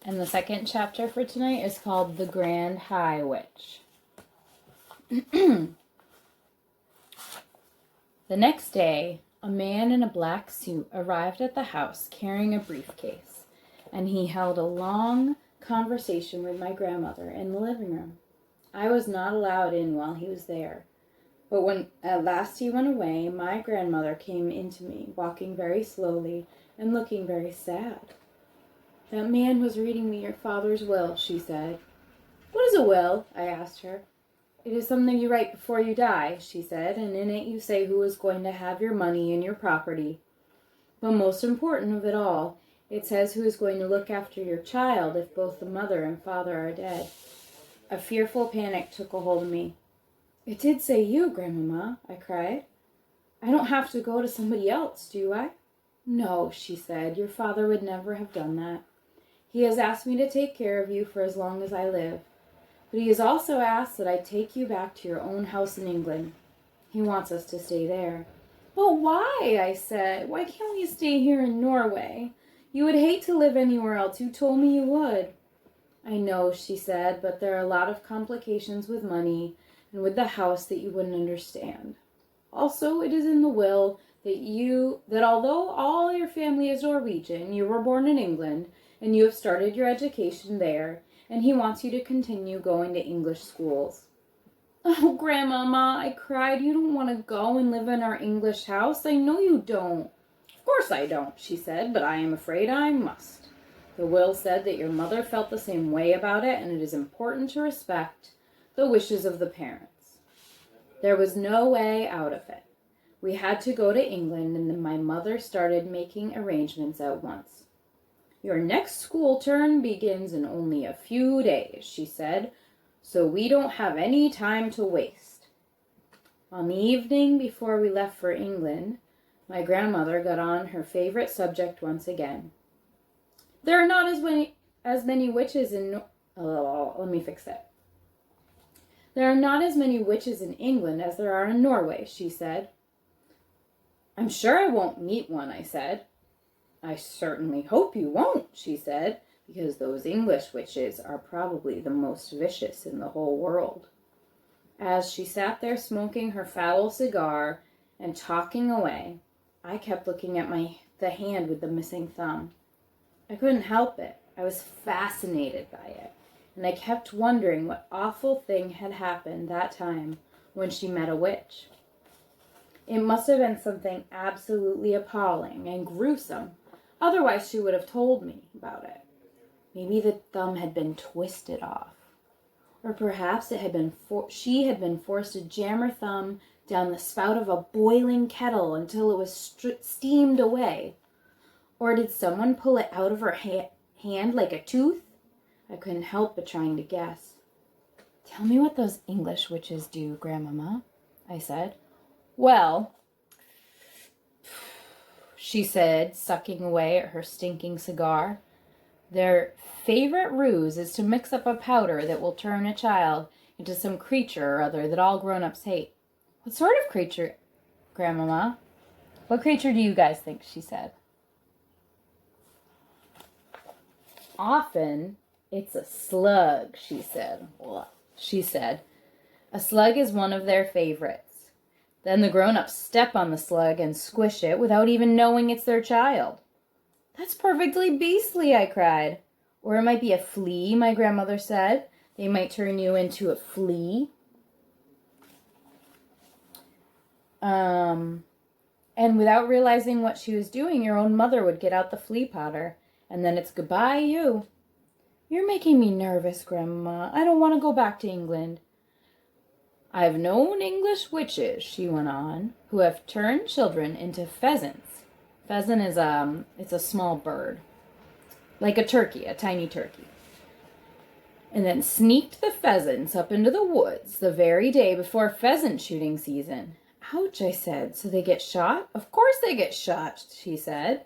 And the second chapter for tonight is called The Grand High Witch. The next day, a man in a black suit arrived at the house carrying a briefcase, and he held a long conversation with my grandmother in the living room. I was not allowed in while he was there, but when at last he went away, my grandmother came in to me, walking very slowly and looking very sad. "That man was reading me your father's will," she said. "What is a will?" I asked her. "It is something you write before you die," she said, "and in it you say who is going to have your money and your property. But most important of it all, it says who is going to look after your child if both the mother and father are dead." A fearful panic took a hold of me. "It did say you, Grandmama," I cried. "I don't have to go to somebody else, do I?" "No," she said, "your father would never have done that. He has asked me to take care of you for as long as I live. But he has also asked that I take you back to your own house in England. He wants us to stay there." "But why?" I said. "Why can't we stay here in Norway? You would hate to live anywhere else. You told me you would." "I know," she said, "but there are a lot of complications with money and with the house that you wouldn't understand. Also, it is in the will that although all your family is Norwegian, you were born in England and you have started your education there, and he wants you to continue going to English schools." "Oh, Grandmama," I cried, "you don't want to go and live in our English house. I know you don't." "Of course I don't," she said, "but I am afraid I must. The will said that your mother felt the same way about it, and it is important to respect the wishes of the parents." There was no way out of it. We had to go to England, and then my mother started making arrangements at once. "Your next school term begins in only a few days," she said, "so we don't have any time to waste." On the evening before we left for England, my grandmother got on her favorite subject once again. "There are not as many witches in let me fix that. "There are not as many witches in England as there are in Norway," she said. "I'm sure I won't meet one," I said. "I certainly hope you won't," she said, "because those English witches are probably the most vicious in the whole world." As she sat there smoking her foul cigar and talking away, I kept looking at the hand with the missing thumb. I couldn't help it. I was fascinated by it, and I kept wondering what awful thing had happened that time when she met a witch. It must have been something absolutely appalling and gruesome. Otherwise, she would have told me about it. Maybe the thumb had been twisted off. Or perhaps she had been forced to jam her thumb down the spout of a boiling kettle until it was steamed away. Or did someone pull it out of her hand like a tooth? I couldn't help but trying to guess. "Tell me what those English witches do, Grandmama," I said. "Well," she said, sucking away at her stinking cigar, "their favorite ruse is to mix up a powder that will turn a child into some creature or other that all grown-ups hate." "What sort of creature, Grandmama?" "What creature do you guys think?" she said. "Often it's a slug," she said. "A slug is one of their favorites. Then the grown-ups step on the slug and squish it without even knowing it's their child." "That's perfectly beastly," I cried. "Or it might be a flea," my grandmother said. "They might turn you into a flea." And without realizing what she was doing, your own mother would get out the flea powder, and then it's goodbye, you. "You're making me nervous, Grandma. I don't want to go back to England." "I've known English witches," she went on, "who have turned children into pheasants." Pheasant is it's a small bird, like a turkey, a tiny turkey. "And then sneaked the pheasants up into the woods the very day before pheasant shooting season." "Ouch," I said. "So they get shot?" "Of course they get shot," she said.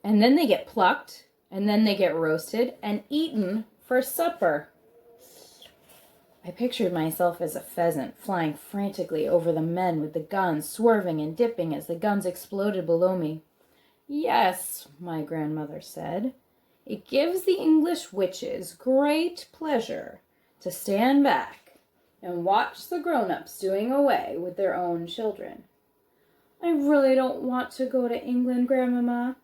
"And then they get plucked, and then they get roasted and eaten for supper." I pictured myself as a pheasant, flying frantically over the men with the guns, swerving and dipping as the guns exploded below me. "Yes," my grandmother said, It gives the English witches great pleasure to stand back and watch the grown-ups doing away with their own children. I really don't want to go to England, Grandmama.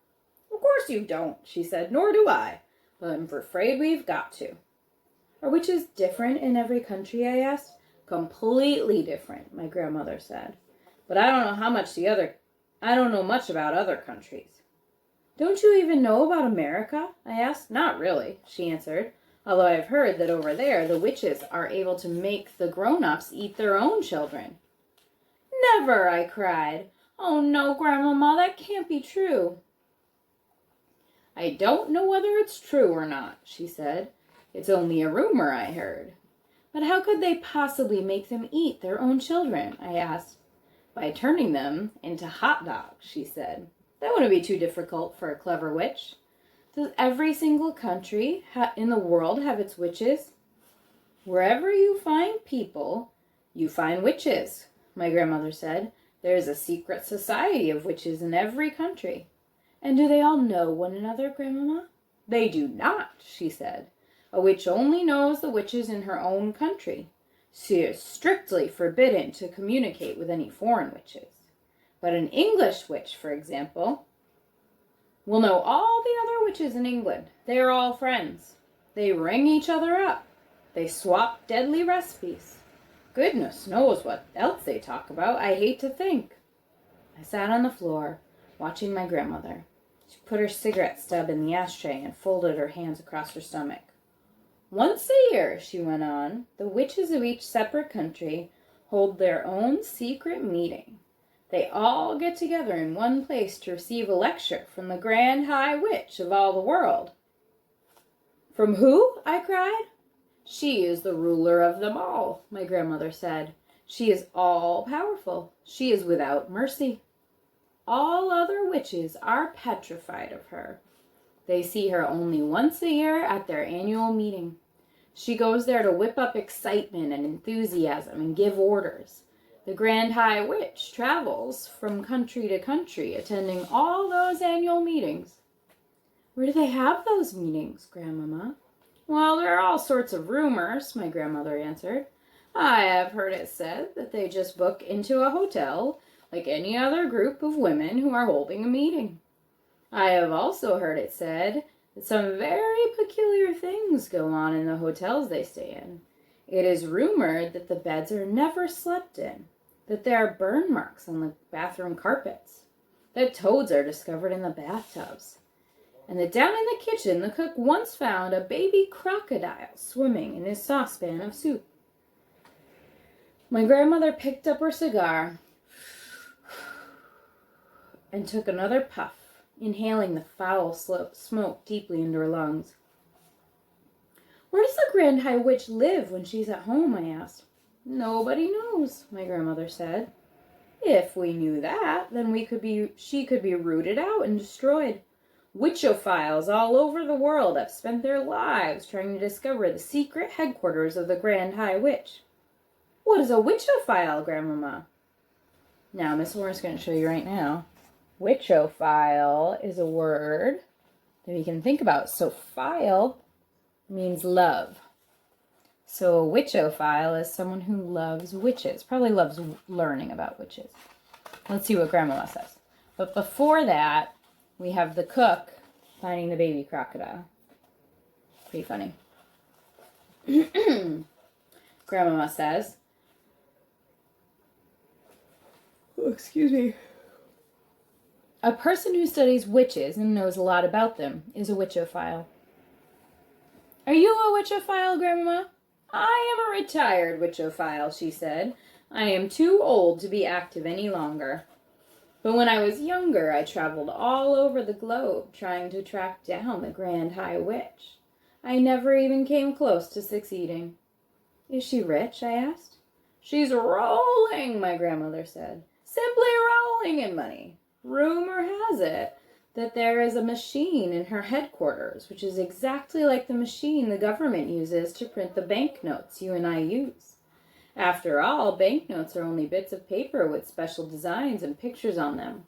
Of course you don't, she said, nor do I, but I'm afraid we've got to. Are witches different in every country, I asked. Completely different, my grandmother said. But I don't know much about other countries. Don't you even know about America? I asked. Not really, she answered, although I've heard that over there the witches are able to make the grown-ups eat their own children. Never, I cried. Oh no, Grandmama, that can't be true. I don't know whether it's true or not, she said. It's only a rumor I heard. But how could they possibly make them eat their own children? I asked. By turning them into hot dogs, she said. That wouldn't be too difficult for a clever witch. Does every single country in the world have its witches? Wherever you find people, you find witches, my grandmother said. There is a secret society of witches in every country. And do they all know one another, Grandmama? They do not, she said. A witch only knows the witches in her own country. She is strictly forbidden to communicate with any foreign witches. But an English witch, for example, will know all the other witches in England. They are all friends. They ring each other up. They swap deadly recipes. Goodness knows what else they talk about. I hate to think. I sat on the floor, watching my grandmother. She put her cigarette stub in the ashtray and folded her hands across her stomach. Once a year, she went on, the witches of each separate country hold their own secret meeting. They all get together in one place to receive a lecture from the Grand High Witch of all the world. From who? I cried. She is the ruler of them all, my grandmother said. She is all-powerful. She is without mercy. All other witches are petrified of her. They see her only once a year at their annual meeting. She goes there to whip up excitement and enthusiasm and give orders. The Grand High Witch travels from country to country, attending all those annual meetings. Where do they have those meetings, Grandmama? Well, there are all sorts of rumors, my grandmother answered. I have heard it said that they just book into a hotel like any other group of women who are holding a meeting. I have also heard it said that some very peculiar things go on in the hotels they stay in. It is rumored that the beds are never slept in, that there are burn marks on the bathroom carpets, that toads are discovered in the bathtubs, and that down in the kitchen the cook once found a baby crocodile swimming in his saucepan of soup. My grandmother picked up her cigar and took another puff, inhaling the foul smoke deeply into her lungs. Where does the Grand High Witch live when she's at home? I asked. Nobody knows, my grandmother said. If we knew that, then she could be rooted out and destroyed. Witchophiles all over the world have spent their lives trying to discover the secret headquarters of the Grand High Witch. What is a witchophile, Grandmama? Now, Miss Lauren's going to show you right now. Witchophile is a word that you can think about. So phile means love. So a witchophile is someone who loves witches, probably loves learning about witches. Let's see what Grandmama says. But before that, we have the cook finding the baby crocodile. Pretty funny. Grandmama says, excuse me. A person who studies witches and knows a lot about them is a witchophile. Are you a witchophile, Grandmama? I am a retired witchophile, she said. I am too old to be active any longer. But when I was younger, I traveled all over the globe trying to track down the Grand High Witch. I never even came close to succeeding. Is she rich? I asked. She's rolling, my grandmother said. Simply rolling in money. Rumor has it that there is a machine in her headquarters, which is exactly like the machine the government uses to print the banknotes you and I use. After all, banknotes are only bits of paper with special designs and pictures on them.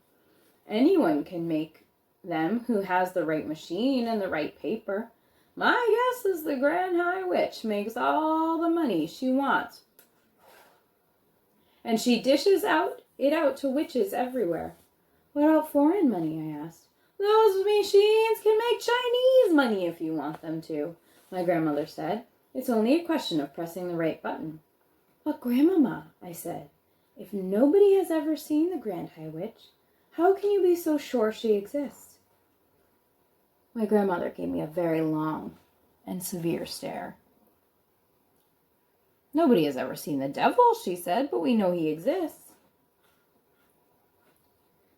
Anyone can make them who has the right machine and the right paper. My guess is the Grand High Witch makes all the money she wants, and she dishes it out to witches everywhere." "What about foreign money?" I asked. "Those machines can make Chinese money if you want them to," my grandmother said. "It's only a question of pressing the right button." "But Grandmama," I said, "if nobody has ever seen the Grand High Witch, how can you be so sure she exists?" My grandmother gave me a very long and severe stare. "Nobody has ever seen the devil," she said, "but we know he exists."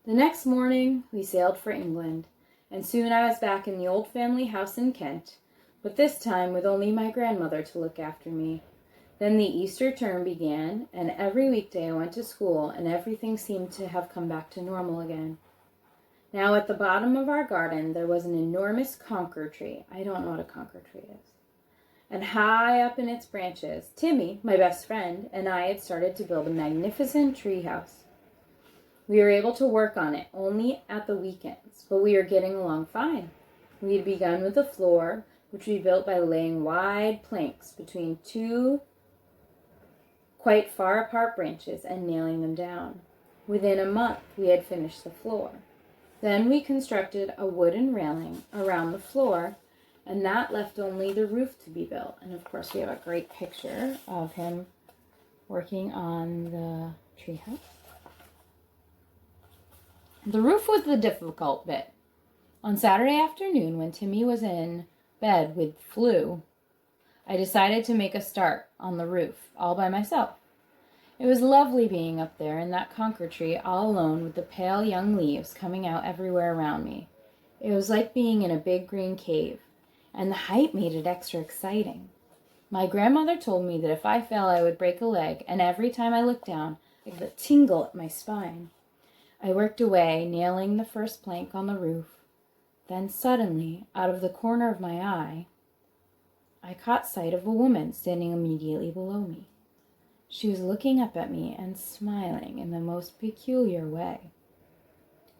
The next morning, we sailed for England, and soon I was back in the old family house in Kent, but this time with only my grandmother to look after me. Then the Easter term began, and every weekday I went to school, and everything seemed to have come back to normal again. Now at the bottom of our garden there was an enormous conker tree. I don't know what a conker tree is. And high up in its branches, Timmy, my best friend, and I had started to build a magnificent tree house. We were able to work on it only at the weekends, but we were getting along fine. We had begun with the floor, which we built by laying wide planks between two quite far apart branches and nailing them down. Within a month, we had finished the floor. Then we constructed a wooden railing around the floor, and that left only the roof to be built. And of course, we have a great picture of him working on the treehouse. The roof was the difficult bit. On Saturday afternoon, when Timmy was in bed with flu, I decided to make a start on the roof all by myself. It was lovely being up there in that conker tree all alone with the pale young leaves coming out everywhere around me. It was like being in a big green cave, and the height made it extra exciting. My grandmother told me that if I fell I would break a leg, and every time I looked down I got a tingle at my spine. I worked away, nailing the first plank on the roof. Then suddenly, out of the corner of my eye, I caught sight of a woman standing immediately below me. She was looking up at me and smiling in the most peculiar way.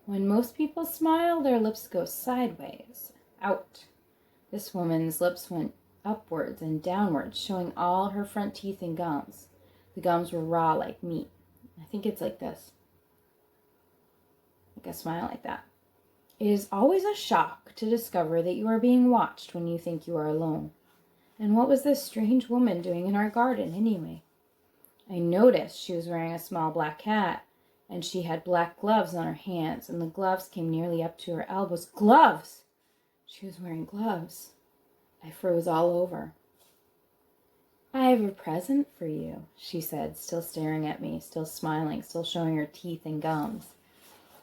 When most people smile, their lips go sideways, out. This woman's lips went upwards and downwards, showing all her front teeth and gums. The gums were raw like meat. I think it's like this. Like a smile like that. It is always a shock to discover that you are being watched when you think you are alone. And what was this strange woman doing in our garden anyway? I noticed she was wearing a small black hat, and she had black gloves on her hands, and the gloves came nearly up to her elbows. Gloves! She was wearing gloves. I froze all over. "I have a present for you," she said, still staring at me, still smiling, still showing her teeth and gums.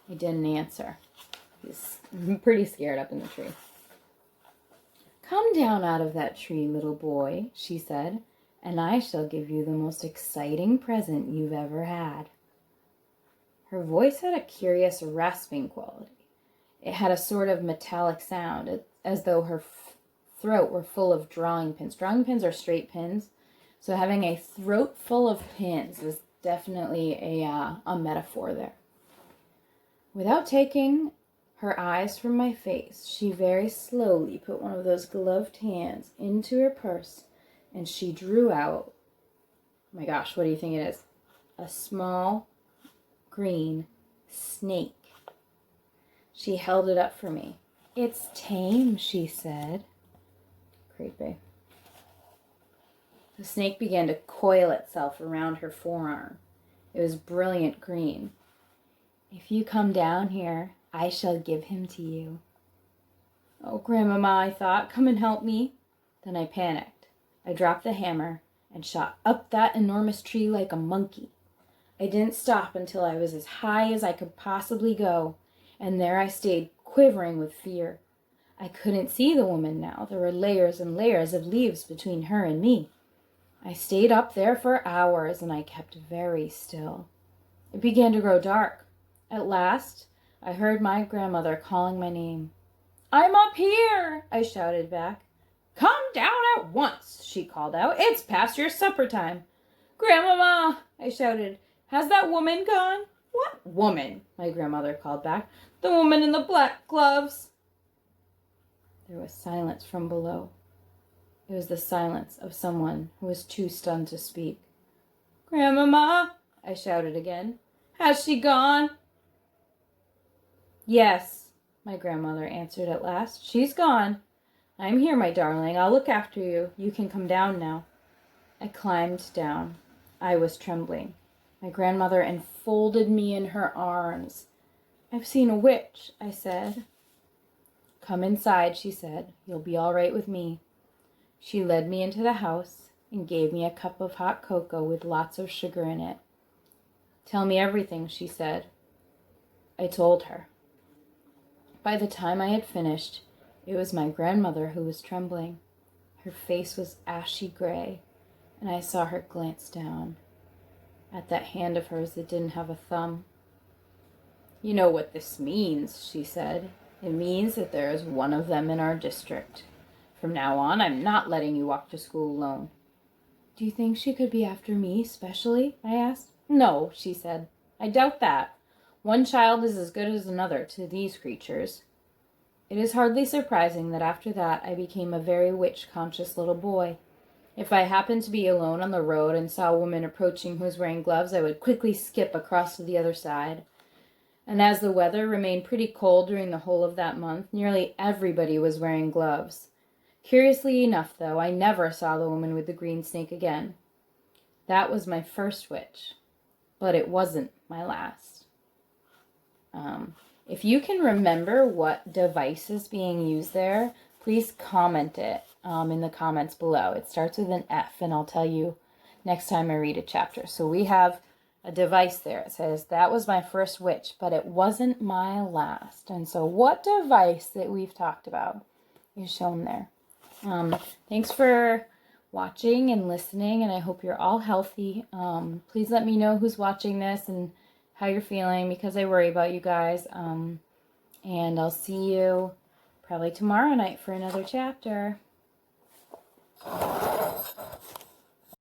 I didn't answer. I was pretty scared up in the tree. "Come down out of that tree, little boy," she said, "and I shall give you the most exciting present you've ever had." Her voice had a curious rasping quality. It had a sort of metallic sound, as though her throat were full of drawing pins. Drawing pins are straight pins, so having a throat full of pins was definitely a metaphor there. Without taking her eyes from my face, she very slowly put one of those gloved hands into her purse, and she drew out, oh my gosh, what do you think it is? A small green snake. She held it up for me. "It's tame," she said. Creepy. The snake began to coil itself around her forearm. It was brilliant green. "If you come down here, I shall give him to you." "Oh, Grandmama," I thought, "come and help me." Then I panicked. I dropped the hammer and shot up that enormous tree like a monkey. I didn't stop until I was as high as I could possibly go, and there I stayed, quivering with fear. I couldn't see the woman now. There were layers and layers of leaves between her and me. I stayed up there for hours, and I kept very still. It began to grow dark. At last, I heard my grandmother calling my name. "I'm up here," I shouted back. "Come down at once," she called out. "It's past your supper time." "Grandmama," I shouted, "has that woman gone?" "What woman?" my grandmother called back. "The woman in the black gloves." There was silence from below. It was the silence of someone who was too stunned to speak. "Grandmama," I shouted again. "Has she gone?" "Yes," my grandmother answered at last. "She's gone. I'm here, my darling. I'll look after you. You can come down now." I climbed down. I was trembling. My grandmother enfolded me in her arms. "I've seen a witch," I said. "Come inside," she said. "You'll be all right with me." She led me into the house and gave me a cup of hot cocoa with lots of sugar in it. "Tell me everything," she said. I told her. By the time I had finished, it was my grandmother who was trembling. Her face was ashy gray, and I saw her glance down at that hand of hers that didn't have a thumb. "You know what this means," she said. "It means that there is one of them in our district. From now on, I'm not letting you walk to school alone." "Do you think she could be after me, specially?" I asked. "No," she said. "I doubt that. One child is as good as another to these creatures." It is hardly surprising that after that I became a very witch-conscious little boy. If I happened to be alone on the road and saw a woman approaching who was wearing gloves, I would quickly skip across to the other side. And as the weather remained pretty cold during the whole of that month, nearly everybody was wearing gloves. Curiously enough, though, I never saw the woman with the green snake again. That was my first witch, but it wasn't my last. If you can remember what device is being used there, please comment it in the comments below. It starts with an F, and I'll tell you next time I read a chapter. So we have a device there. It says, "That was my first witch, but it wasn't my last." And so what device that we've talked about is shown there. Thanks for watching and listening, and I hope you're all healthy. Please let me know who's watching this and how you're feeling, because I worry about you guys. And I'll see you probably tomorrow night for another chapter.